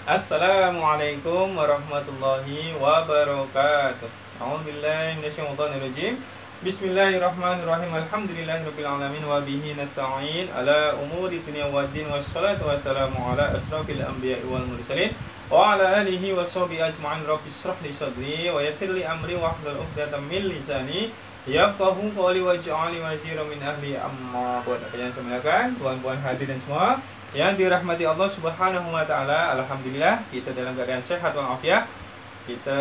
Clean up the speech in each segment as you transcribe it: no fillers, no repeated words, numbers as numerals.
Assalamualaikum warahmatullahi wabarakatuh. A'udzubillahi minasyaitonirrajim. Bismillahirrahmanirrahim. Alhamdulillahirabbil alamin wa bihi nasta'in ala umuri dunya waddin wassalatu wassalamu ala asrofil anbiya'i wal mursalin wa ala alihi washabihi ajma'in. Rabbi shrah li sadri wa yassir li amri wahlul 'uqdatam min lisani yafqahu qawli waj'alni waziran min ahli. Amma ba'd. Yang saya muliakan tuan-tuan hadirin semua yang dirahmati Allah Subhanahu wa taala, alhamdulillah kita dalam keadaan sehat walafiat. Kita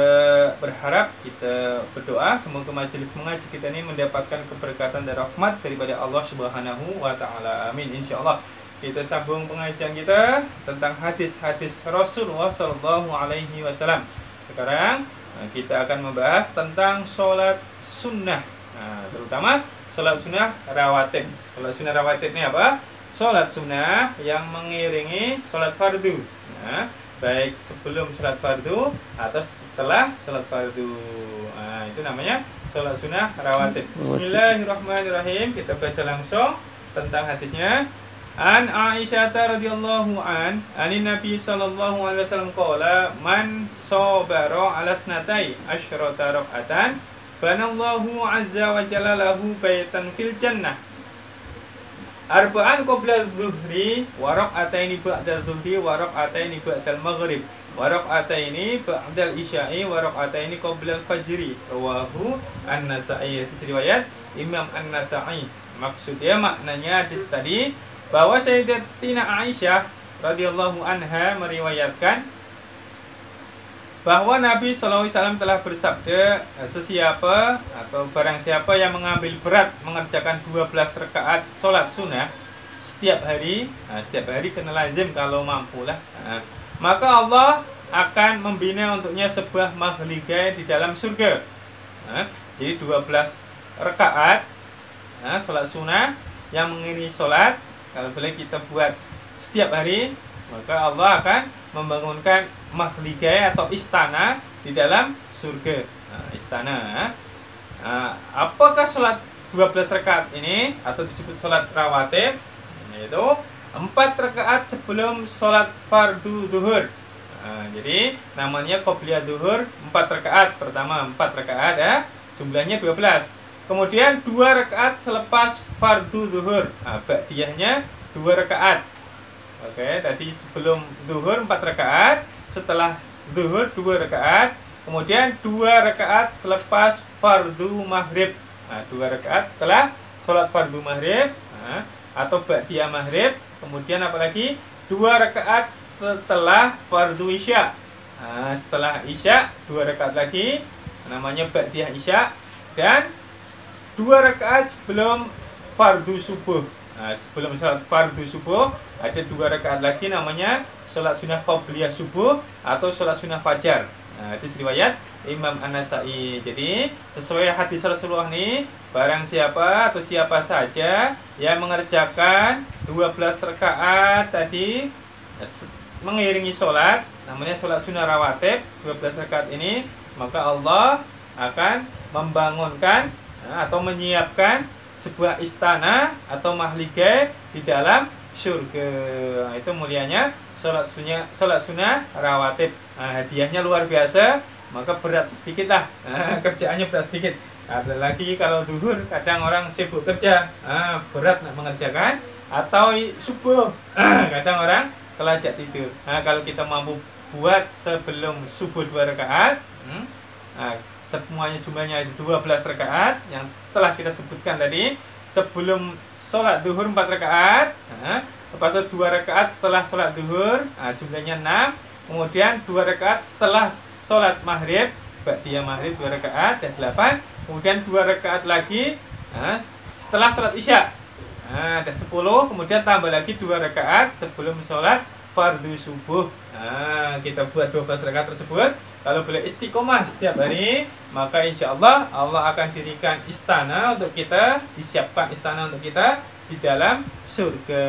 berharap, kita berdoa semoga majelis mengaji kita ini mendapatkan keberkatan dan rahmat daripada Allah Subhanahu wa taala. Amin insyaallah. Kita sambung pengajian kita tentang hadis-hadis Rasulullah sallallahu alaihi wasallam. Sekarang kita akan membahas tentang sholat sunnah. Terutama sholat sunnah rawatib. Sholat sunnah rawatib ini apa? Sholat sunnah yang mengiringi sholat fardu, baik sebelum sholat fardu atau setelah sholat fardu. Itu namanya sholat sunnah rawatib. Bismillahirrahmanirrahim. Kita baca langsung tentang hadisnya. An Aisyah radhiyallahu anin Nabi sallallahu alaihi wasallam qala man sabara ala snatai asyrata raqatan banallahu azza wa jalla lahu baitan fil jannah. Arba'an qabla dhuhri wa raq'ataini ba'da dhuhri wa raq'ataini ba'dal maghrib wa raq'ataini ba'dal isya'i wa raq'ataini qabla al-fajri. Rawahu An-Nasa'i. Hadis riwayat Imam An-Nasa'i. Maksudnya maknanya hadis tadi bahwa Sayyidatina Aisyah radhiyallahu anha meriwayatkan bahwa Nabi SAW telah bersabda, sesiapa atau barang siapa yang mengambil berat mengerjakan 12 rakaat sholat sunnah setiap hari kena lazim kalau mampulah, maka Allah akan membina untuknya sebuah mahligai di dalam surga. Jadi 12 rakaat sholat sunnah yang mengiringi sholat, kalau boleh kita buat setiap hari, maka Allah akan membangunkan mahligai atau istana di dalam surga. Istana. Apakah sholat 12 rakaat ini atau disebut sholat rawatib? Yaitu 4 rakaat sebelum sholat fardu zuhur. Jadi namanya qobliyah zuhur 4 rakaat. Pertama 4 rakaat jumlahnya 12. Kemudian 2 rakaat selepas fardu zuhur. Ba'diyahnya 2 rakaat. Oke, tadi sebelum zuhur 4 rakaat, setelah zuhur 2 rakaat, kemudian 2 rakaat selepas fardu maghrib. 2 rakaat setelah sholat fardu maghrib atau ba'diyah maghrib, kemudian apalagi 2 rakaat setelah fardu isya. Setelah isya 2 rakaat lagi, namanya ba'diyah isya, dan 2 rakaat sebelum fardu subuh. Sebelum sholat fardu subuh ada 2 rakaat lagi, namanya sholat sunnah qobliyah subuh atau sholat sunnah fajar. Hadis riwayat Imam An-Nasa'i. Jadi sesuai hadis Rasulullah ini, barang siapa atau siapa saja yang mengerjakan 12 rakaat tadi mengiringi sholat, namanya sholat sunnah rawatib 12 rakaat ini, maka Allah akan membangunkan atau menyiapkan sebuah istana atau mahligai di dalam surga. Itu mulianya sholat sunnah rawatib. Hadiahnya luar biasa, maka berat sedikit lah. Kerjaannya berat sedikit. Apalagi kalau zuhur, kadang orang sibuk kerja, berat nak mengerjakan. Atau subuh, kadang orang kelajak tidur. Kalau kita mampu buat sebelum subuh 2 rakaat, semuanya jumlahnya 12 rakaat yang setelah kita sebutkan tadi. Sebelum sholat zuhur 4 rakaat, lepas itu 2 rakaat setelah sholat zuhur, jumlahnya 6. Kemudian 2 rakaat setelah sholat maghrib, ba'diyah maghrib 2 rakaat, dan 8. Kemudian 2 rakaat lagi setelah sholat isya, ada 10. Kemudian tambah lagi 2 rakaat sebelum sholat fardu subuh. Kita buat 12 rakaat tersebut. Kalau boleh istiqomah setiap hari, maka insya Allah Allah akan dirikan istana untuk kita, disiapkan istana untuk kita di dalam surga,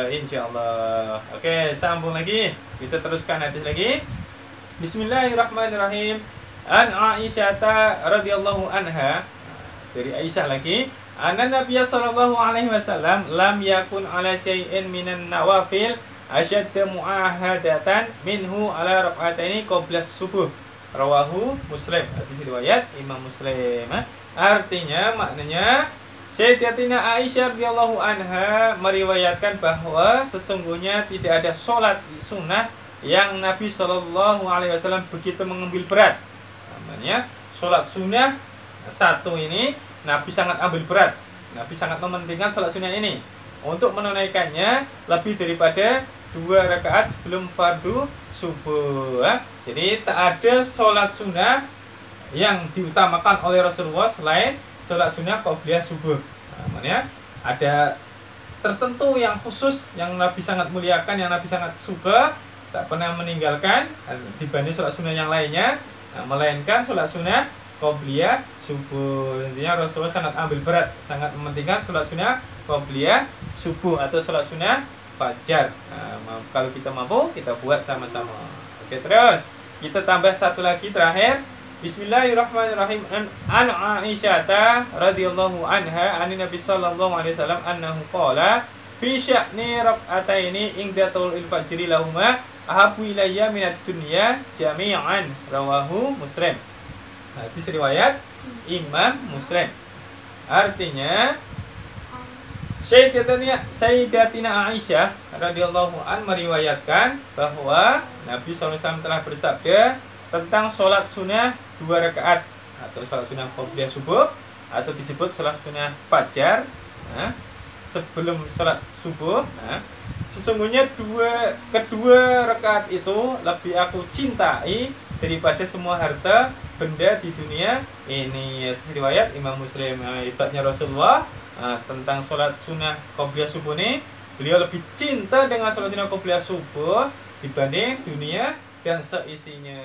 insya Allah. Oke, sambung lagi. Kita teruskan hadis lagi. Bismillahirrahmanirrahim. An Aisyah radhiyallahu anha, dari Aisyah lagi, anna Nabiya sallallahu alaihi wasallam lam yakun ala syai'in minan nawafil asyadda mu'ahadatan minhu ala rak'ataini qabla subuh. Rawahu Muslim. Hadis riwayat Imam Muslim. Artinya, maknanya Sayyidatina Aisyah radhiyallahu anha meriwayatkan bahwa sesungguhnya tidak ada sholat sunnah yang Nabi Shallallahu Alaihi Wasallam begitu mengambil berat. Namanya sholat sunnah satu ini Nabi sangat ambil berat. Nabi sangat mementingkan sholat sunnah ini untuk menunaikannya lebih daripada 2 rakaat sebelum fardu subuh. Jadi tak ada sholat sunnah yang diutamakan oleh Rasulullah selain sholat sunnah qabliyah subuh. Namanya ada tertentu yang khusus yang Nabi sangat muliakan, yang Nabi sangat suka, tak pernah meninggalkan dibanding sholat sunnah yang lainnya, melainkan sholat sunnah qabliyah subuh. Intinya Rasulullah sangat ambil berat, sangat mementingkan sholat sunnah qabliyah subuh atau sholat sunnah fajar. Kalau kita mampu, kita buat sama-sama. Oke, terus kita tambah satu lagi terakhir. Bismillahirrahmanirrahim. An Aisyah radhiyallahu anha an Nabi sallallahu alaihi wasallam annahu qala fi sya'ni rak'ataini ingdatul fajri lahuma ahabbu ilayya minad dunya jami'an. Rawahu Muslim. Hadis riwayat Imam Muslim. Artinya Sayyidatina Aisyah radhiyallahu an meriwayatkan bahwa Nabi SAW telah bersabda tentang sholat sunnah 2 rakaat atau sholat sunnah qabliyah subuh atau disebut sholat sunnah fajar sebelum sholat subuh. Sesungguhnya kedua rakaat itu lebih aku cintai daripada semua harta benda di dunia ini. Riwayat Imam Muslim. Hebatnya Rasulullah tentang sholat sunnah qabliyah subuh ini, beliau lebih cinta dengan sholat sunnah qabliyah subuh dibanding dunia dan seisinya.